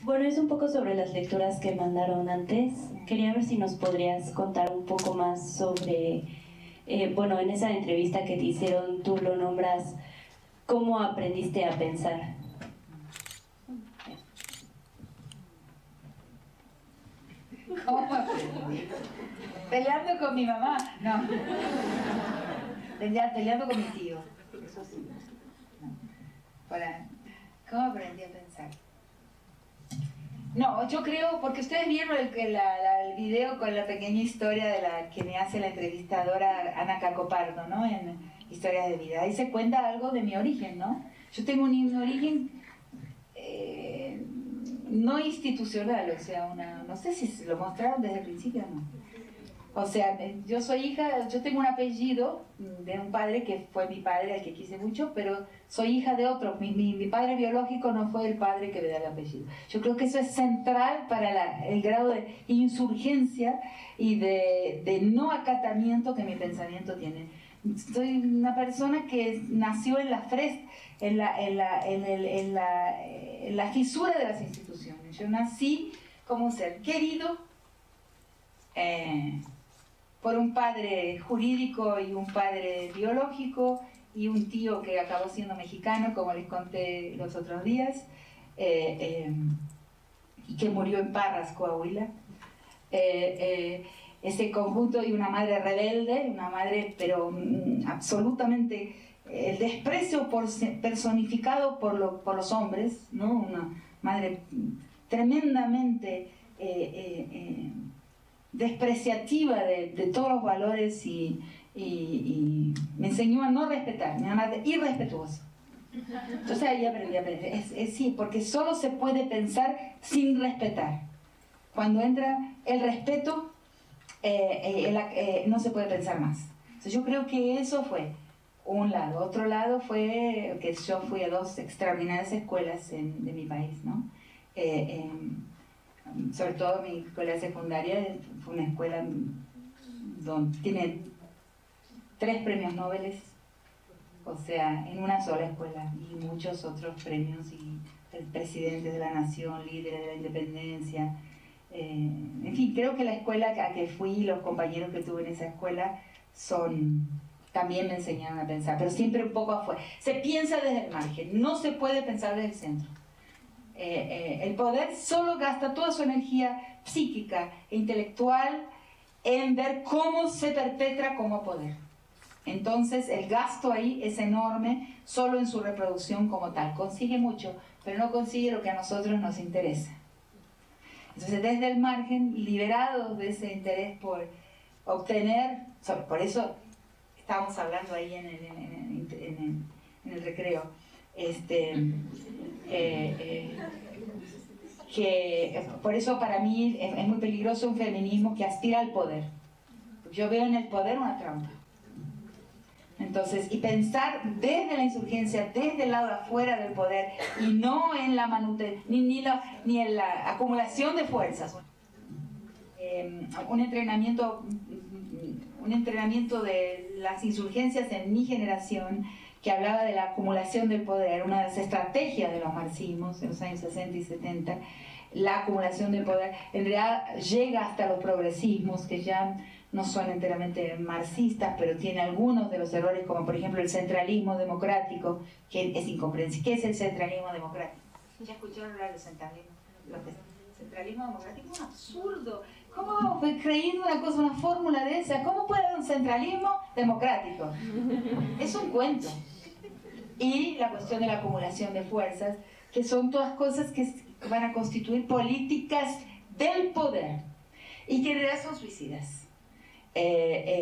Bueno, es un poco sobre las lecturas que mandaron antes. Quería ver si nos podrías contar un poco más sobre, bueno, en esa entrevista que te hicieron, tú lo nombras, ¿cómo aprendiste a pensar? ¿Cómo aprendí? Peleando con mi mamá, no. Peleando con mi tío, eso sí. No. ¿Cómo aprendí a pensar? No, yo creo, porque ustedes vieron el video con la pequeña historia de la que me hace la entrevistadora Ana Cacopardo, ¿no? En Historias de Vida. Ahí se cuenta algo de mi origen, ¿no? Yo tengo un origen no institucional, o sea, no sé si se lo mostraron desde el principio o no. O sea, yo soy hija, yo tengo un apellido de un padre que fue mi padre, al que quise mucho, pero soy hija de otro. Mi padre biológico no fue el padre que me da el apellido. Yo creo que eso es central para el grado de insurgencia y de no acatamiento que mi pensamiento tiene. Soy una persona que nació en la fisura de las instituciones. Yo nací como un ser querido, por un padre jurídico y un padre biológico y un tío que acabó siendo mexicano, como les conté los otros días, y que murió en Parras, Coahuila. Ese conjunto, y una madre rebelde, una madre pero absolutamente el desprecio personificado por los hombres, ¿no? Una madre tremendamente despreciativa de todos los valores y me enseñó a no respetar, mi mamá es irrespetuosa. Entonces ahí aprendí a pensar, sí, porque solo se puede pensar sin respetar. Cuando entra el respeto, no se puede pensar más. Entonces yo creo que eso fue un lado. Otro lado fue que yo fui a dos extraordinarias escuelas de mi país, ¿no? Sobre todo mi escuela secundaria fue una escuela donde tiene 3 premios Nobel, o sea, en una sola escuela, y muchos otros premios, y presidentes de la nación, líderes de la independencia, en fin, creo que la escuela a que fui, los compañeros que tuve en esa escuela, también me enseñaron a pensar, pero siempre un poco afuera. Se piensa desde el margen, no se puede pensar desde el centro. El poder solo gasta toda su energía psíquica e intelectual en ver cómo se perpetra como poder. Entonces el gasto ahí es enorme solo en su reproducción como tal. Consigue mucho, pero no consigue lo que a nosotros nos interesa. Entonces desde el margen, liberados de ese interés por obtener, por eso estábamos hablando ahí en el recreo, que por eso para mí es muy peligroso un feminismo que aspira al poder. Yo veo en el poder una trampa. Entonces, y pensar desde la insurgencia, desde el lado de afuera del poder, y no en la manutención, ni en la acumulación de fuerzas. Un entrenamiento de las insurgencias en mi generación, que hablaba de la acumulación del poder, una de las estrategias de los marxismos en los años 60 y 70, la acumulación del poder, en realidad llega hasta los progresismos, que ya no son enteramente marxistas, pero tiene algunos de los errores, como por ejemplo el centralismo democrático, que es incomprensible. ¿Qué es el centralismo democrático? ¿Ya escucharon hablar del centralismo? Centralismo democrático es un absurdo. ¿Cómo creer una cosa, una fórmula de esa? ¿Cómo puede haber un centralismo democrático? Es un cuento. Y la cuestión de la acumulación de fuerzas, que son todas cosas que van a constituir políticas del poder y que en realidad son suicidas.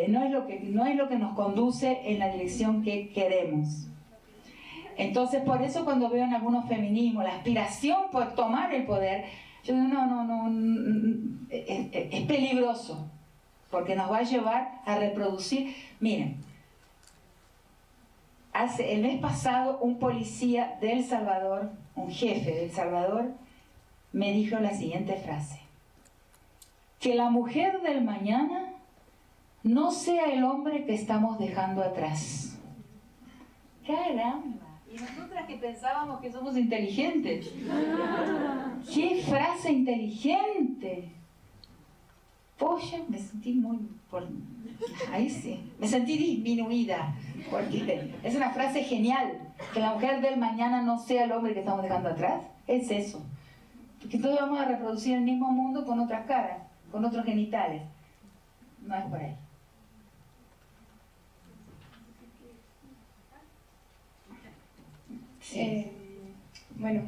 No es lo que nos conduce en la dirección que queremos. Entonces, por eso cuando veo en algunos feminismos la aspiración por tomar el poder, yo digo, es peligroso, porque nos va a llevar a reproducir. Miren, el mes pasado un policía de El Salvador, un jefe de El Salvador, me dijo la siguiente frase: que la mujer del mañana no sea el hombre que estamos dejando atrás. ¡Caramba! Y nosotras que pensábamos que somos inteligentes. ¡Qué frase! hermosa, inteligente. Polla, me sentí ahí sí, me sentí disminuida, porque es una frase genial, que la mujer del mañana no sea el hombre que estamos dejando atrás, es eso. Porque todos vamos a reproducir el mismo mundo con otras caras, con otros genitales. No es por ahí. Sí. Bueno,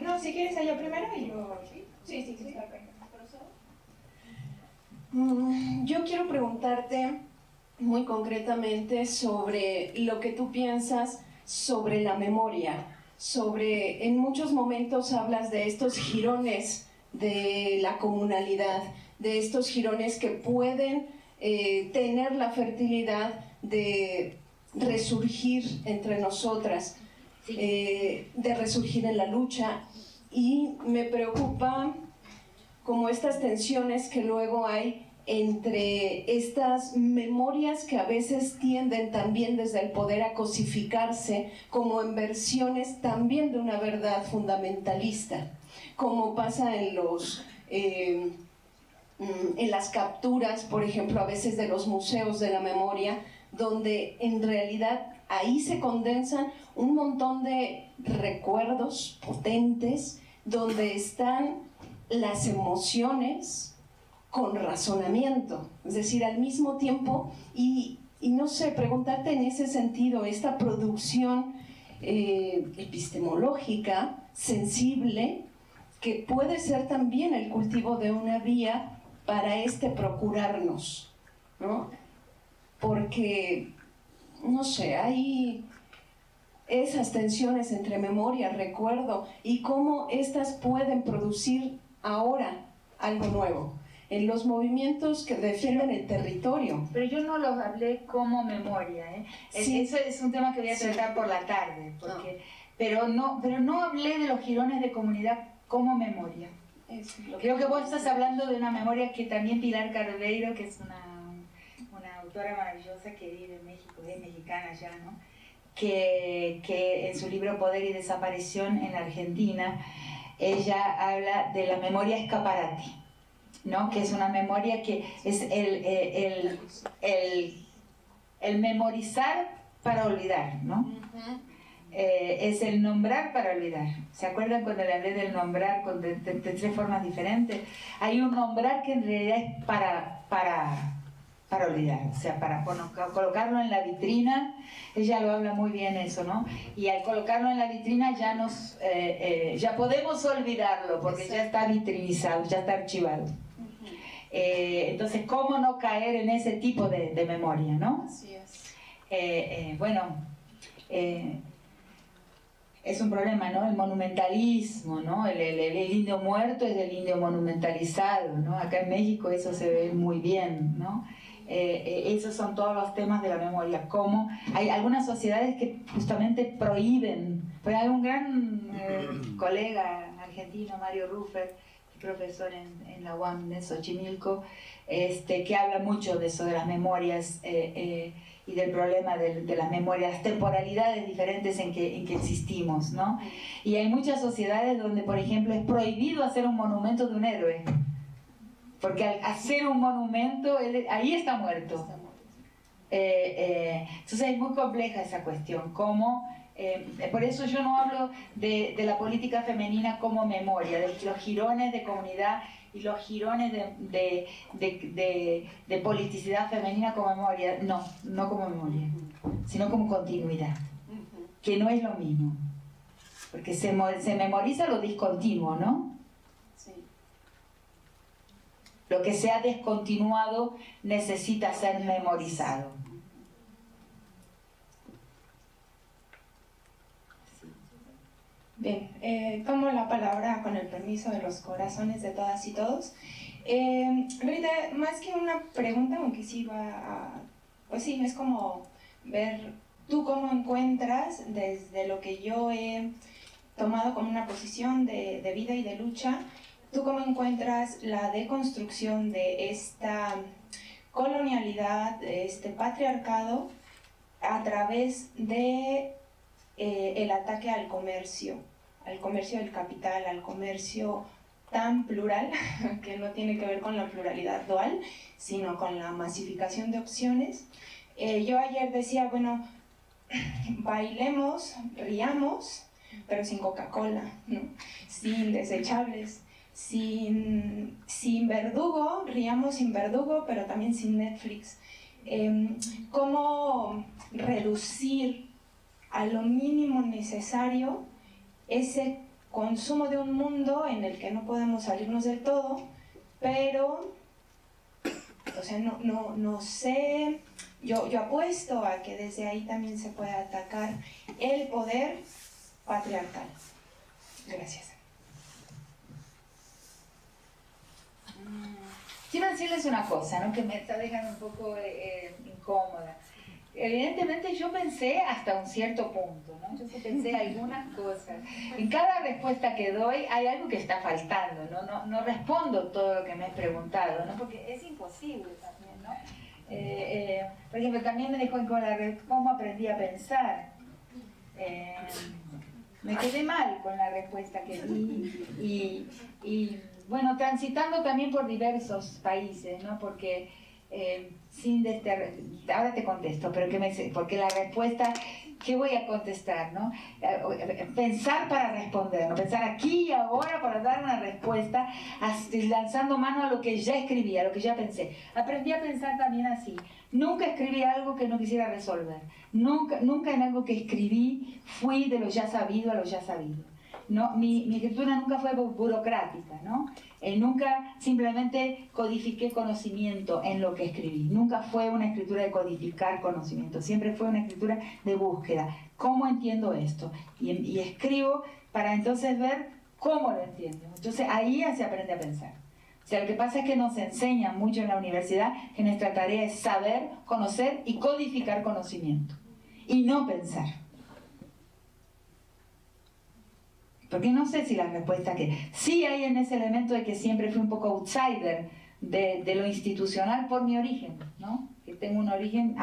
no, si quieres allá primero y luego... Sí, está perfecto. Yo quiero preguntarte muy concretamente sobre lo que tú piensas sobre la memoria, en muchos momentos hablas de estos jirones de la comunalidad, de estos jirones que pueden tener la fertilidad de resurgir entre nosotras, de resurgir en la lucha, y me preocupa como estas tensiones que luego hay entre estas memorias que a veces tienden también desde el poder a cosificarse como en versiones también de una verdad fundamentalista, como pasa en las capturas, por ejemplo, a veces de los museos de la memoria, donde en realidad ahí se condensan un montón de recuerdos potentes, donde están las emociones con razonamiento, es decir, al mismo tiempo, y no sé, preguntarte en ese sentido, esta producción epistemológica, sensible, que puede ser también el cultivo de una vía para procurarnos, ¿no? Porque, no sé, hay esas tensiones entre memoria, recuerdo, y cómo estas pueden producir ahora algo nuevo en los movimientos que defienden el territorio. Pero yo no los hablé como memoria, ¿eh? Sí. Eso es un tema que voy a tratar por la tarde, pero no hablé de los jirones de comunidad como memoria. Creo que vos estás hablando de una memoria que también Pilar Carveiro, que es una autora maravillosa que vive en México, es mexicana ya, ¿no? Que en su libro Poder y Desaparición en Argentina, ella habla de la memoria escaparate, ¿no? Que es una memoria que es el memorizar para olvidar, ¿no? Es el nombrar para olvidar. ¿Se acuerdan cuando le hablé del nombrar de tres formas diferentes? Hay un nombrar que en realidad es para olvidar, o sea, para colocarlo en la vitrina. Ella lo habla muy bien eso, ¿no? Y al colocarlo en la vitrina ya podemos olvidarlo porque ya está vitrinizado, ya está archivado. Entonces, ¿cómo no caer en ese tipo de memoria, no? Así es. Es un problema, ¿no? El monumentalismo, ¿no? El indio muerto es del indio monumentalizado, ¿no? Acá en México eso se ve muy bien, ¿no? Esos son todos los temas de la memoria. Como hay algunas sociedades que justamente prohíben. Pues hay un gran colega argentino, Mario Ruffer, profesor en la UAM de Xochimilco, que habla mucho de eso, de las memorias y del problema de las memorias, las temporalidades diferentes en que existimos, ¿no? Y hay muchas sociedades donde, por ejemplo, es prohibido hacer un monumento de un héroe, porque al hacer un monumento, ahí está muerto. Entonces es muy compleja esa cuestión, por eso yo no hablo de la política femenina como memoria, de los jirones de comunidad y los jirones de politicidad femenina como memoria, no como memoria, sino como continuidad, que no es lo mismo, porque se memoriza lo discontinuo, ¿no? Sí. Lo que se ha descontinuado necesita ser memorizado. Bien, tomo la palabra con el permiso de los corazones de todas y todos. Rita, más que una pregunta, aunque sí pues sí, es como ver tú cómo encuentras desde lo que yo he tomado como una posición de vida y de lucha, tú cómo encuentras la deconstrucción de esta colonialidad, de este patriarcado a través de el ataque al comercio del capital, al comercio tan plural, que no tiene que ver con la pluralidad dual, sino con la masificación de opciones. Yo ayer decía, bueno, bailemos, riamos, pero sin Coca-Cola, ¿no? Sin desechables, sin verdugo, riamos sin verdugo, pero también sin Netflix. ¿Cómo reducir a lo mínimo necesario ese consumo de un mundo en el que no podemos salirnos del todo, pero, o sea, no sé, yo apuesto a que desde ahí también se puede atacar el poder patriarcal. Gracias. Quiero decirles una cosa, ¿no? Que me está dejando un poco incómoda. Evidentemente yo pensé hasta un cierto punto, ¿no? Yo sí pensé algunas cosas. En cada respuesta que doy hay algo que está faltando, ¿no? No respondo todo lo que me has preguntado, ¿no? Porque es imposible también, ¿no? Por ejemplo, también me dejó incómoda cómo aprendí a pensar. Me quedé mal con la respuesta que di y bueno, transitando también por diversos países, ¿no? Porque ahora te contesto, pero porque la respuesta, ¿qué voy a contestar, no? Pensar para responder, ¿no? Pensar aquí y ahora para dar una respuesta, lanzando mano a lo que ya escribí, a lo que ya pensé. Aprendí a pensar también así. Nunca escribí algo que no quisiera resolver. Nunca en algo que escribí fui de lo ya sabido a lo ya sabido. No, mi escritura nunca fue burocrática, ¿no? Nunca simplemente codifiqué conocimiento en lo que escribí. Nunca fue una escritura de codificar conocimiento. Siempre fue una escritura de búsqueda. ¿Cómo entiendo esto? Y escribo para entonces ver cómo lo entiendo. Entonces ahí se aprende a pensar. O sea, lo que pasa es que nos enseñan mucho en la universidad que nuestra tarea es saber, conocer y codificar conocimiento. Y no pensar. Porque no sé si la respuesta que... Sí hay en ese elemento de que siempre fui un poco outsider de lo institucional por mi origen, ¿no? Que tengo un origen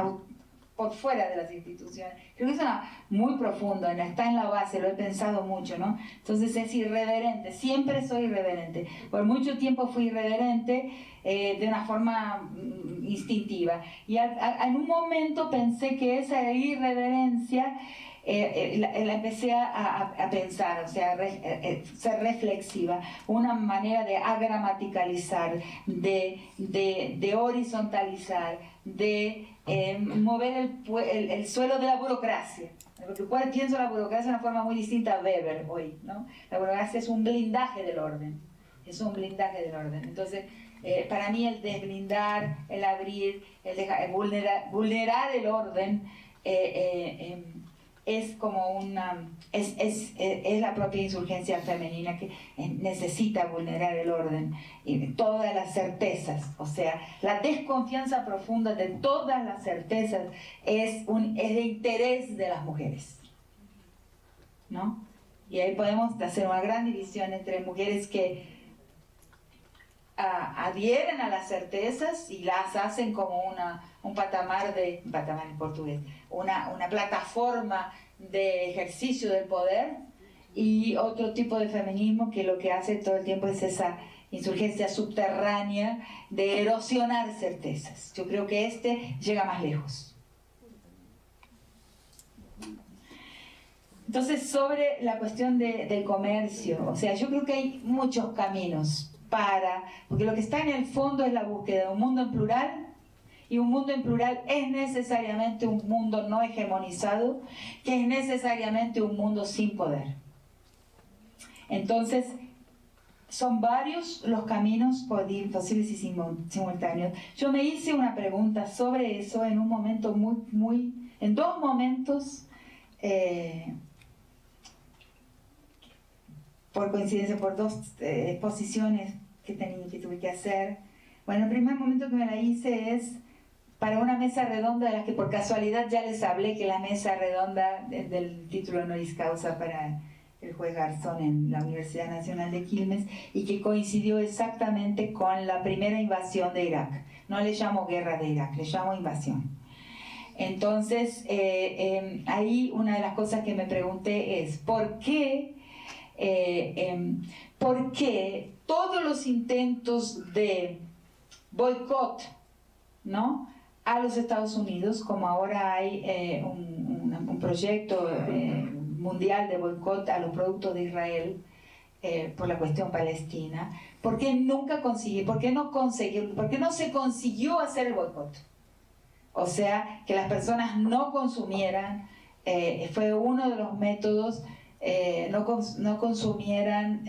por fuera de las instituciones. Creo que es muy profundo, está en la base, lo he pensado mucho, ¿no? Entonces es irreverente, siempre soy irreverente. Por mucho tiempo fui irreverente de una forma instintiva. Y en un momento pensé que esa irreverencia... la empecé a pensar, o sea, ser reflexiva, una manera de agramaticalizar, de horizontalizar, de mover el suelo de la burocracia. Porque pienso la burocracia de una forma muy distinta a Weber hoy, ¿no? La burocracia es un blindaje del orden, es un blindaje del orden. Entonces, para mí el desblindar, el abrir, el vulnerar el orden, es como es la propia insurgencia femenina que necesita vulnerar el orden y todas las certezas, o sea, la desconfianza profunda de todas las certezas es de interés de las mujeres, ¿no? Y ahí podemos hacer una gran división entre mujeres que adhieren a las certezas y las hacen como un patamar en portugués, una plataforma de ejercicio del poder, y otro tipo de feminismo que lo que hace todo el tiempo es esa insurgencia subterránea de erosionar certezas. Yo creo que llega más lejos. Entonces, sobre la cuestión del comercio, o sea, yo creo que hay muchos caminos porque lo que está en el fondo es la búsqueda de un mundo en plural, y un mundo en plural es necesariamente un mundo no hegemonizado, que es necesariamente un mundo sin poder. Entonces, son varios los caminos posibles y simultáneos. Yo me hice una pregunta sobre eso en un momento en dos momentos, por coincidencia, por dos exposiciones que tuve que hacer. Bueno, el primer momento que me la hice es para una mesa redonda, de la que por casualidad ya les hablé, que la mesa redonda del título honoris causa para el juez Garzón en la Universidad Nacional de Quilmes, y que coincidió exactamente con la primera invasión de Irak. No le llamo guerra de Irak, le llamo invasión. Entonces, ahí una de las cosas que me pregunté es, ¿por qué porque todos los intentos de boicot, ¿no?, a los Estados Unidos, como ahora hay un proyecto mundial de boicot a los productos de Israel por la cuestión palestina, ¿por qué no se consiguió hacer el boicot? O sea, que las personas no consumieran, fue uno de los métodos, no consumieran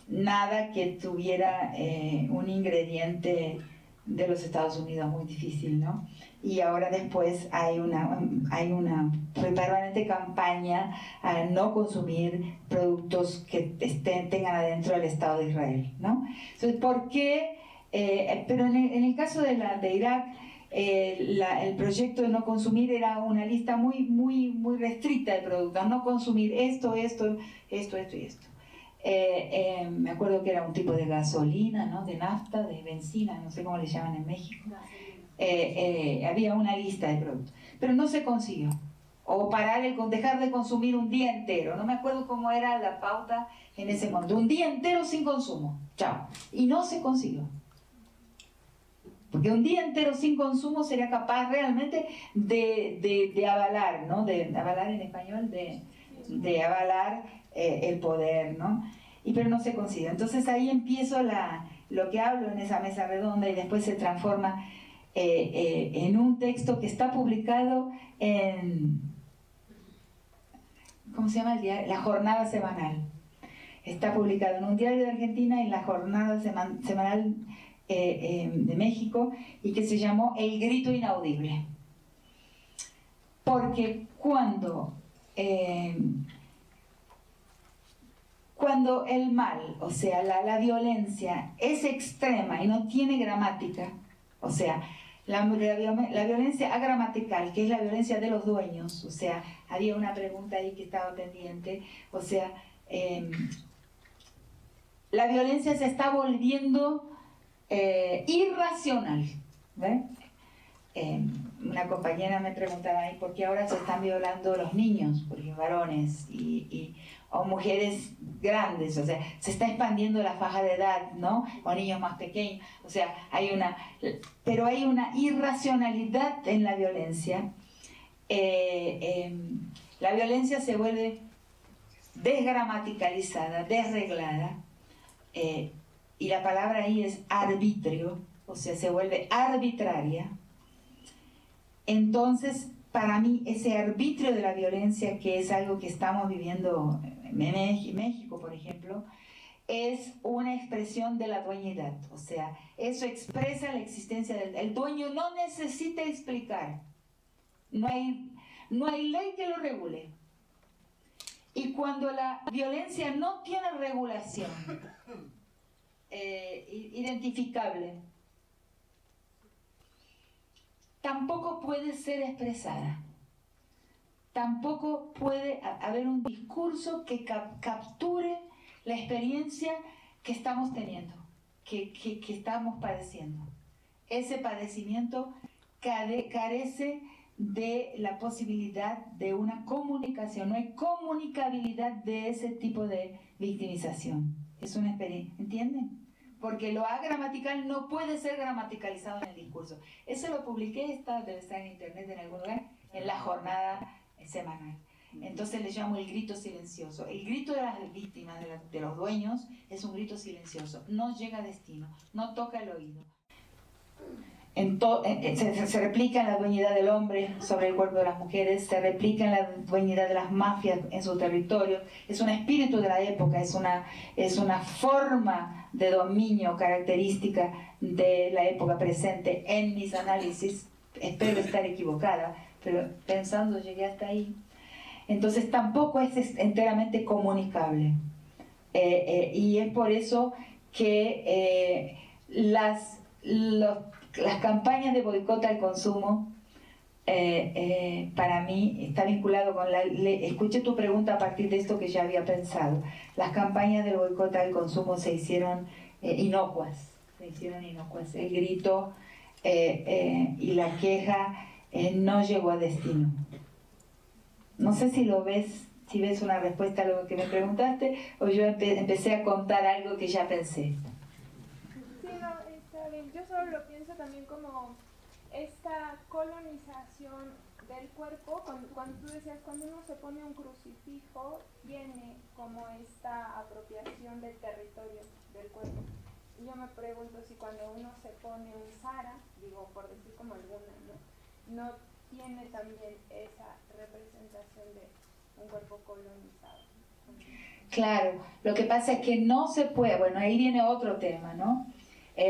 nada que tuviera un ingrediente de los Estados Unidos muy difícil, ¿no? Y ahora después hay una permanente campaña a no consumir productos que tengan adentro el Estado de Israel, ¿no? Entonces, ¿por qué? Pero en el caso de Irak, el proyecto de no consumir era una lista muy restricta de productos, no consumir esto y esto. Me acuerdo que era un tipo de gasolina, ¿no?, de nafta, de benzina, no sé cómo le llaman en México. Había una lista de productos, pero no se consiguió. O dejar de consumir un día entero, no me acuerdo cómo era la pauta en ese momento, un día entero sin consumo, chao, y no se consiguió. Porque un día entero sin consumo sería capaz realmente de avalar, ¿no?, de avalar en español, de avalar el poder, ¿no? Pero no se consigue. Entonces ahí empiezo lo que hablo en esa mesa redonda y después se transforma en un texto que está publicado en, ¿cómo se llama el diario? La Jornada Semanal. Está publicado en un diario de Argentina y en la Jornada Semanal de México, y que se llamó El Grito Inaudible. Porque cuando el mal, o sea, la violencia es extrema y no tiene gramática, o sea, la violencia agramatical, que es la violencia de los dueños, o sea, había una pregunta ahí que estaba pendiente, o sea, la violencia se está volviendo irracional, ¿ve? Una compañera me preguntaba, ¿y por qué ahora se están violando los niños? Porque varones o mujeres grandes, o sea, se está expandiendo la faja de edad, ¿no? O niños más pequeños, o sea, pero hay una irracionalidad en la violencia. La violencia se vuelve desgramaticalizada, desreglada, y la palabra ahí es arbitrio, o sea, se vuelve arbitraria. Entonces, para mí, ese arbitrio de la violencia, que es algo que estamos viviendo en México, por ejemplo, es una expresión de la dueñidad. O sea, eso expresa la existencia el dueño. No necesita explicar. No hay ley que lo regule. Y cuando la violencia no tiene regulación identificable, tampoco puede ser expresada. Tampoco puede haber un discurso que capture la experiencia que estamos teniendo, que estamos padeciendo. Ese padecimiento carece de la posibilidad de una comunicación. No hay comunicabilidad de ese tipo de victimización. Es una experiencia, ¿entienden? Porque lo agramatical no puede ser gramaticalizado en el discurso. Eso lo publiqué, debe estar en internet en algún lugar, en la Jornada Semanal. Entonces le llamo el grito silencioso. El grito de las víctimas, de los dueños, es un grito silencioso. No llega a destino, no toca el oído. Se replica en la dueñidad del hombre sobre el cuerpo de las mujeres, se replica en la dueñidad de las mafias en su territorio. Es un espíritu de la época, es una forma de dominio característica de la época presente. En mis análisis, espero estar equivocada, pero pensando llegué hasta ahí. Entonces tampoco es enteramente comunicable, y es por eso que las campañas de boicot al consumo, para mí está vinculado con escuché tu pregunta a partir de esto que ya había pensado. Las campañas de boicot al consumo se hicieron inocuas, el grito y la queja no llegó a destino. No sé si lo ves, si ves una respuesta a lo que me preguntaste, o yo empecé a contar algo que ya pensé. Sí, no, está bien. Yo solo lo pienso también como esta colonización del cuerpo, cuando tú decías, cuando uno se pone un crucifijo, tiene como esta apropiación del territorio del cuerpo. Y yo me pregunto si cuando uno se pone un Zara, digo, por decir como alguna, no tiene también esa representación de un cuerpo colonizado. Claro, lo que pasa es que no se puede, bueno, ahí viene otro tema, ¿no?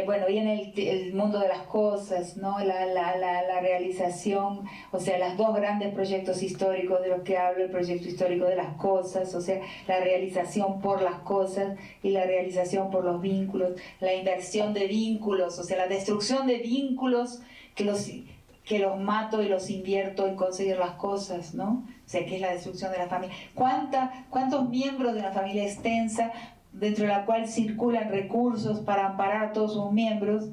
Bueno, viene el mundo de las cosas, ¿no? La realización, o sea, los dos grandes proyectos históricos de los que hablo, el proyecto histórico de las cosas, o sea, la realización por las cosas y la realización por los vínculos, la inversión de vínculos, o sea, la destrucción de vínculos que los mato y los invierto en conseguir las cosas, ¿no? O sea, que es la destrucción de la familia. ¿Cuántos miembros de una familia extensa, dentro de la cual circulan recursos para amparar a todos sus miembros,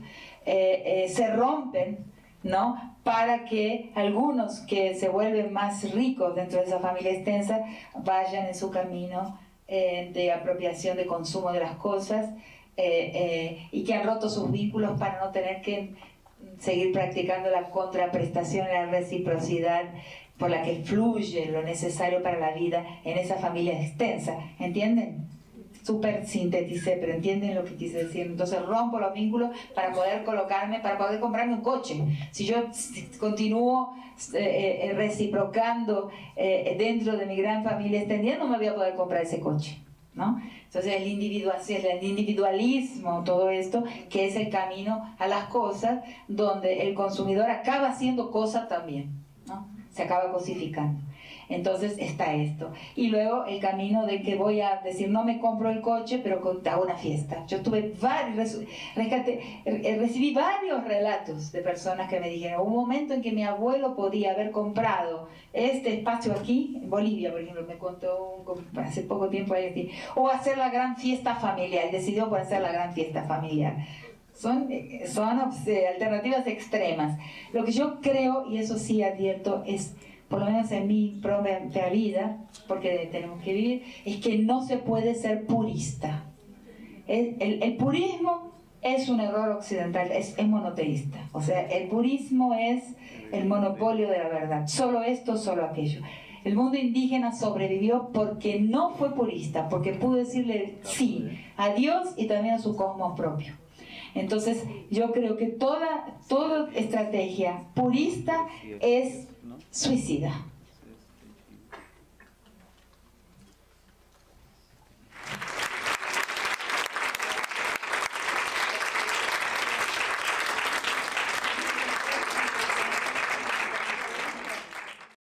se rompen, ¿no? Para que algunos que se vuelven más ricos dentro de esa familia extensa vayan en su camino de apropiación, de consumo de las cosas, y que han roto sus vínculos para no tener que seguir practicando la contraprestación y la reciprocidad por la que fluye lo necesario para la vida en esa familia extensa. ¿Entienden? Súper sinteticé, pero entienden lo que quise decir. Entonces rompo los vínculos para poder colocarme, para poder comprarme un coche. Si yo continúo reciprocando dentro de mi gran familia extendida, no me voy a poder comprar ese coche, ¿no? Entonces el individualismo, todo esto, que es el camino a las cosas, donde el consumidor acaba siendo cosa también, ¿no? Se acaba cosificando. Entonces está esto. Y luego el camino de que voy a decir, no me compro el coche, pero hago una fiesta. Yo tuve recibí varios relatos de personas que me dijeron, hubo un momento en que mi abuelo podía haber comprado este espacio aquí, en Bolivia, por ejemplo, me contó hace poco tiempo aquí, o hacer la gran fiesta familiar. Él decidió por hacer la gran fiesta familiar. Son alternativas extremas. Lo que yo creo, y eso sí advierto, es, por lo menos en mi propia vida, porque tenemos que vivir, es que no se puede ser purista. El purismo es un error occidental, es monoteísta. O sea, el purismo es el monopolio de la verdad. Solo esto, solo aquello. El mundo indígena sobrevivió porque no fue purista, porque pudo decirle sí a Dios y también a su cosmos propio. Entonces, yo creo que toda estrategia purista es suicida.